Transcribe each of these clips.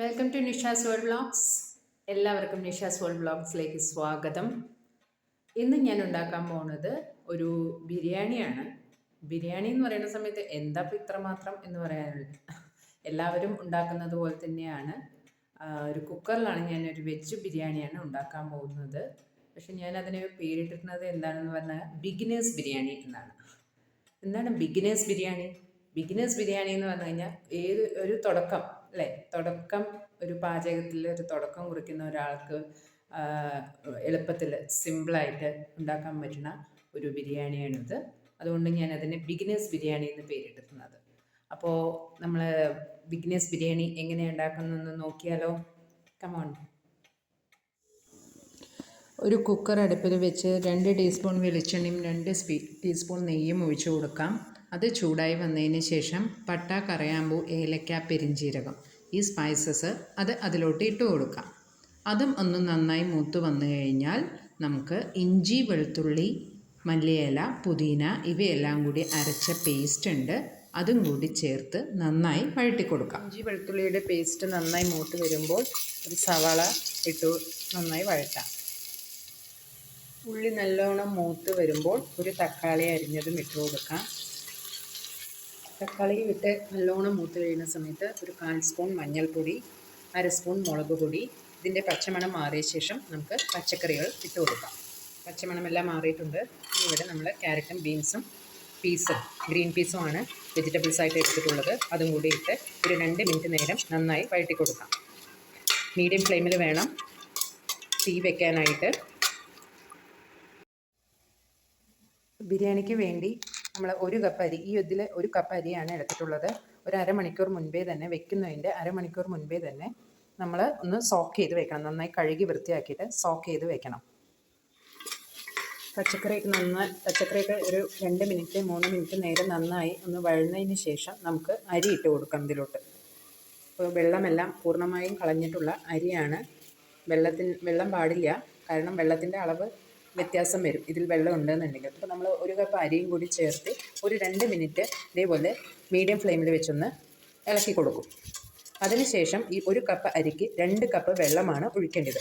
Welcome to Nisha's world vlogs. എല്ലാവർക്കും Nisha's world വ്ളോഗ്സിലേക്ക് സ്വാഗതം. ഇന്ന് ഞാൻ ഉണ്ടാക്കാൻ പോകുന്നത് ഒരു ബിരിയാണിയാണ്. ബിരിയാണി എന്ന് പറയുന്ന സമയത്ത് എന്താ ഇത്രമാത്രം എന്ന് പറയാനുള്ളത്, എല്ലാവരും ഉണ്ടാക്കുന്നത് പോലെ തന്നെയാണ്. ഒരു കുക്കറിലാണ് ഞാനൊരു വെജ് ബിരിയാണിയാണ് ഉണ്ടാക്കാൻ പോകുന്നത്. പക്ഷെ ഞാൻ അതിന് പേരിട്ടിരുന്നത് എന്താണെന്ന് പറഞ്ഞാൽ ബിഗിനേഴ്സ് ബിരിയാണി എന്നാണ്. എന്താണ് ബിഗിനേഴ്സ് ബിരിയാണി? ബിഗിനേഴ്സ് ബിരിയാണി എന്ന് പറഞ്ഞു കഴിഞ്ഞാൽ ഒരു തുടക്കം, അല്ലേ? തുടക്കം, ഒരു പാചകത്തിൽ ഒരു തുടക്കം കുറിക്കുന്ന ഒരാൾക്ക് എളുപ്പത്തിൽ സിമ്പിളായിട്ട് ഉണ്ടാക്കാൻ പറ്റുന്ന ഒരു ബിരിയാണിയാണിത്. അതുകൊണ്ട് ഞാൻ അതിന് ബിഗിനേഴ്സ് ബിരിയാണി എന്ന് പേരിട്ടിരുന്നത്. അപ്പോൾ നമ്മൾ ബിഗിനേഴ്സ് ബിരിയാണി എങ്ങനെ ഉണ്ടാക്കുന്നതെന്ന് നോക്കിയാലോ? കമോൺ. ഒരു കുക്കർ അടുപ്പിൽ വെച്ച് 2 ടീസ്പൂൺ വെളിച്ചെണ്ണയും 2 ടീസ്പൂൺ നെയ്യും ഒഴിച്ചു കൊടുക്കാം. അത് ചൂടായി വന്നതിന് ശേഷം പട്ട, കറയാമ്പൂ, ഏലക്ക, പെരിഞ്ചീരകം, ഈ സ്പൈസസ് അതിലോട്ട് ഇട്ട് കൊടുക്കാം. അതും ഒന്ന് നന്നായി മൂത്ത് വന്നു കഴിഞ്ഞാൽ നമുക്ക് ഇഞ്ചി, വെളുത്തുള്ളി, മല്ലിയില, പുതിന ഇവയെല്ലാം കൂടി അരച്ച പേസ്റ്റ് ഉണ്ട്, അതും കൂടി ചേർത്ത് നന്നായി വഴറ്റി കൊടുക്കാം. ഇഞ്ചി വെളുത്തുള്ളിയുടെ പേസ്റ്റ് നന്നായി മൂത്ത് വരുമ്പോൾ ഒരു സവാള ഇട്ട് നന്നായി വഴറ്റാം. ഉള്ളി നല്ലോണം മൂത്ത് വരുമ്പോൾ ഒരു തക്കാളി അരിഞ്ഞതും ഇട്ട് കൊടുക്കാം. തക്കാളി ഇട്ട് നല്ലോണം മൂത്ത് കഴിയുന്ന സമയത്ത് ഒരു 1/4 സ്പൂൺ മഞ്ഞൾപ്പൊടി, 1/2 സ്പൂൺ മുളക് പൊടി, ഇതിൻ്റെ പച്ചമണം മാറിയ ശേഷം നമുക്ക് പച്ചക്കറികൾ ഇട്ട് കൊടുക്കാം. പച്ചമണമെല്ലാം മാറിയിട്ടുണ്ട്. ഇവിടെ നമ്മൾ ക്യാരറ്റും ബീൻസും ഗ്രീൻ പീസുമാണ് വെജിറ്റബിൾസ് ആയിട്ട് എടുത്തിട്ടുള്ളത്, അതും കൂടി ഇട്ട് ഒരു 2 മിനിറ്റ് നേരം നന്നായി വഴറ്റി കൊടുക്കാം. മീഡിയം ഫ്ലെയിമിൽ വേണം തീ വെക്കാനായിട്ട്. ബിരിയാണിക്ക് വേണ്ടി നമ്മൾ 1 കപ്പ് അരി, ഇതിൽ 1 കപ്പ് അരിയാണ് എടുത്തിട്ടുള്ളത്. ഒരു അരമണിക്കൂർ മുൻപേ തന്നെ, വെക്കുന്നതിൻ്റെ അരമണിക്കൂർ മുൻപേ തന്നെ നമ്മൾ ഒന്ന് സോക്ക് ചെയ്ത് വെക്കണം. നന്നായി കഴുകി വൃത്തിയാക്കിയിട്ട് സോക്ക് ചെയ്ത് വെക്കണം. പച്ചക്കറിയൊക്കെ ഒരു 2 മിനിറ്റ് 3 മിനിറ്റ് നേരം നന്നായി ഒന്ന് വഴന്നതിന് ശേഷം നമുക്ക് അരി ഇട്ട് കൊടുക്കാം ഇതിലോട്ട്. അപ്പോൾ വെള്ളമെല്ലാം പൂർണ്ണമായും കളഞ്ഞിട്ടുള്ള അരിയാണ്. വെള്ളം പാടില്ല, കാരണം വെള്ളത്തിൻ്റെ അളവ് വ്യത്യാസം വരും ഇതിൽ വെള്ളം ഉണ്ടെന്നുണ്ടെങ്കിൽ. അപ്പോൾ നമ്മൾ 1 കപ്പ് അരിയും കൂടി ചേർത്ത് ഒരു 2 മിനിറ്റ് ഇതേപോലെ മീഡിയം ഫ്ലെയിമിൽ വെച്ചൊന്ന് ഇളക്കി കൊടുക്കും. അതിനുശേഷം ഈ 1 കപ്പ് അരിക്ക് 2 കപ്പ് വെള്ളമാണ് ഒഴിക്കേണ്ടത്.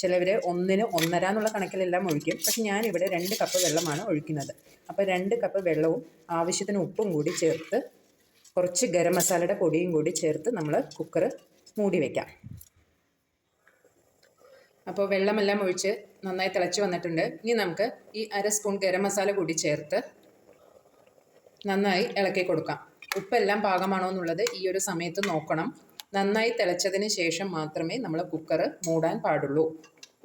ചിലവർ 1 1.5 എന്നുള്ള കണക്കിലെല്ലാം ഒഴിക്കും, പക്ഷെ ഞാനിവിടെ 2 കപ്പ് വെള്ളമാണ് ഒഴിക്കുന്നത്. അപ്പോൾ 2 കപ്പ് വെള്ളവും ആവശ്യത്തിന് ഉപ്പും കൂടി ചേർത്ത് കുറച്ച് ഗരം മസാലയുടെ പൊടിയും കൂടി ചേർത്ത് നമ്മൾ കുക്കർ മൂടി വയ്ക്കാം. അപ്പോൾ വെള്ളമെല്ലാം ഒഴിച്ച് നന്നായി തിളച്ച് വന്നിട്ടുണ്ട്. ഇനി നമുക്ക് ഈ 1/2 സ്പൂൺ ഗരം മസാല കൂടി ചേർത്ത് നന്നായി ഇളക്കി കൊടുക്കാം. ഉപ്പെല്ലാം പാകമാണോ എന്നുള്ളത് ഈ ഒരു സമയത്ത് നോക്കണം. നന്നായി തിളച്ചതിന് ശേഷം മാത്രമേ നമ്മൾ കുക്കർ മൂടാൻ പാടുള്ളൂ.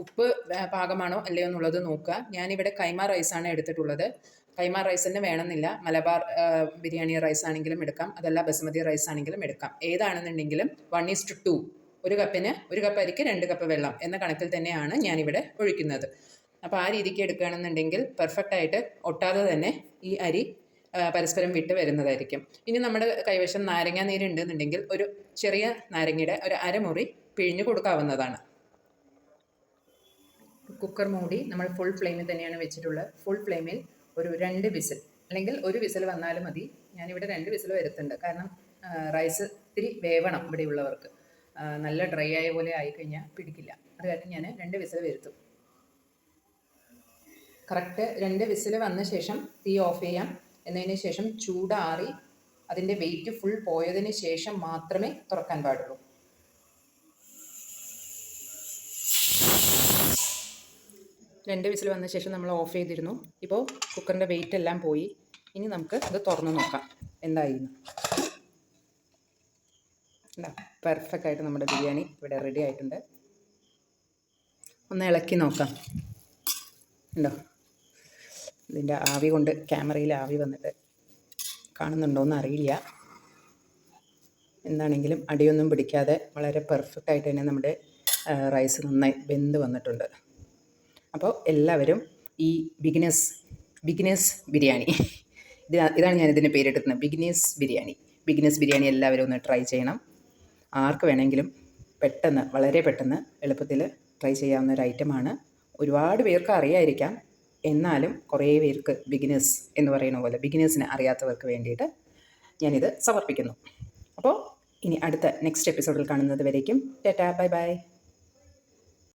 ഉപ്പ് പാകമാണോ അല്ലയോ എന്നുള്ളത് നോക്കുക. ഞാനിവിടെ കൈമ റൈസാണ് എടുത്തിട്ടുള്ളത്. കൈമ റൈസിന് വേണമെന്നില്ല, മലബാർ ബിരിയാണി റൈസ് ആണെങ്കിലും എടുക്കാം, അതല്ല ബസുമതി റൈസ് ആണെങ്കിലും എടുക്കാം. ഏതാണെന്നുണ്ടെങ്കിലും 1:2, 1 കപ്പിന് 1 കപ്പ് അരിക്ക് 2 കപ്പ് വെള്ളം എന്ന കണക്കിൽ തന്നെയാണ് ഞാനിവിടെ ഒഴിക്കുന്നത്. അപ്പോൾ ആ രീതിക്ക് എടുക്കുകയാണെന്നുണ്ടെങ്കിൽ പെർഫെക്റ്റായിട്ട് ഒട്ടാതെ തന്നെ ഈ അരി പരസ്പരം വിട്ട് വരുന്നതായിരിക്കും. ഇനി നമ്മുടെ കൈവശം നാരങ്ങ നീരുണ്ടെന്നുണ്ടെങ്കിൽ ഒരു ചെറിയ നാരങ്ങയുടെ ഒരു അരമുറി പിഴിഞ്ഞ് കൊടുക്കാവുന്നതാണ്. കുക്കർ മൂടി നമ്മൾ ഫുൾ ഫ്ലെയിമിൽ തന്നെയാണ് വെച്ചിട്ടുള്ളത്. ഫുൾ ഫ്ലെയിമിൽ ഒരു 2 വിസിൽ, അല്ലെങ്കിൽ 1 വിസിൽ വന്നാലും മതി. ഞാനിവിടെ 2 വിസിൽ വരുത്തുന്നുണ്ട്, കാരണം റൈസ് ഇത്തിരി വേവണം ഇവിടെയുള്ളവർക്ക്. നല്ല ഡ്രൈ ആയ പോലെ ആയിക്കഴിഞ്ഞാൽ പിടിക്കില്ല. അത് കാരണം ഞാൻ 2 വിസിൽ വരുത്തും. കറക്റ്റ് 2 വിസിൽ വന്ന ശേഷം തീ ഓഫ് ചെയ്യാം. എന്നതിന് ശേഷം ചൂടാറി അതിൻ്റെ വെയിറ്റ് ഫുൾ പോയതിന് ശേഷം മാത്രമേ തുറക്കാൻ പാടുള്ളൂ. രണ്ട് വിസിൽ വന്ന ശേഷം നമ്മൾ ഓഫ് ചെയ്തിരുന്നു. ഇപ്പോൾ കുക്കറിൻ്റെ വെയിറ്റ് എല്ലാം പോയി. ഇനി നമുക്ക് ഇത് തുറന്ന് നോക്കാം എന്തായിരുന്നു. പെർഫെക്റ്റ് ആയിട്ട് നമ്മുടെ ബിരിയാണി ഇവിടെ റെഡി ആയിട്ടുണ്ട്. ഒന്ന് ഇളക്കി നോക്കാം. ഉണ്ടോ? ഇതിൻ്റെ ആവി കൊണ്ട് ക്യാമറയിൽ ആവി വന്നിട്ട് കാണുന്നുണ്ടോയെന്ന് അറിയില്ല. എന്താണെങ്കിലും അടിയൊന്നും പിടിക്കാതെ വളരെ പെർഫെക്റ്റായിട്ട് തന്നെ നമ്മുടെ റൈസ് നന്നായി വെന്ത് വന്നിട്ടുണ്ട്. അപ്പോൾ എല്ലാവരും ഈ ബിഗിനേഴ്സ് ബിരിയാണി, ഇതാണ് ഞാനിതിൻ്റെ പേരിട്ടിരുന്നത്, ബിഗിനേഴ്സ് ബിരിയാണി എല്ലാവരും ഒന്ന് ട്രൈ ചെയ്യണം. ആർക്ക് വേണമെങ്കിലും പെട്ടെന്ന്, വളരെ പെട്ടെന്ന് എളുപ്പത്തിൽ ട്രൈ ചെയ്യാവുന്ന ഒരു ഐറ്റമാണ്. ഒരുപാട് പേർക്ക് അറിയായിരിക്കാം, എന്നാലും കുറേ പേർക്ക് ബിഗിനേഴ്സ് എന്ന് പറയുന്ന പോലെ ബിഗിനേഴ്സിന് അറിയാത്തവർക്ക് വേണ്ടിയിട്ട് ഞാനിത് സമർപ്പിക്കുന്നു. അപ്പോൾ ഇനി അടുത്ത നെക്സ്റ്റ് എപ്പിസോഡിൽ കാണുന്നത് വരേക്കും ടാറ്റാ ബൈ ബൈ.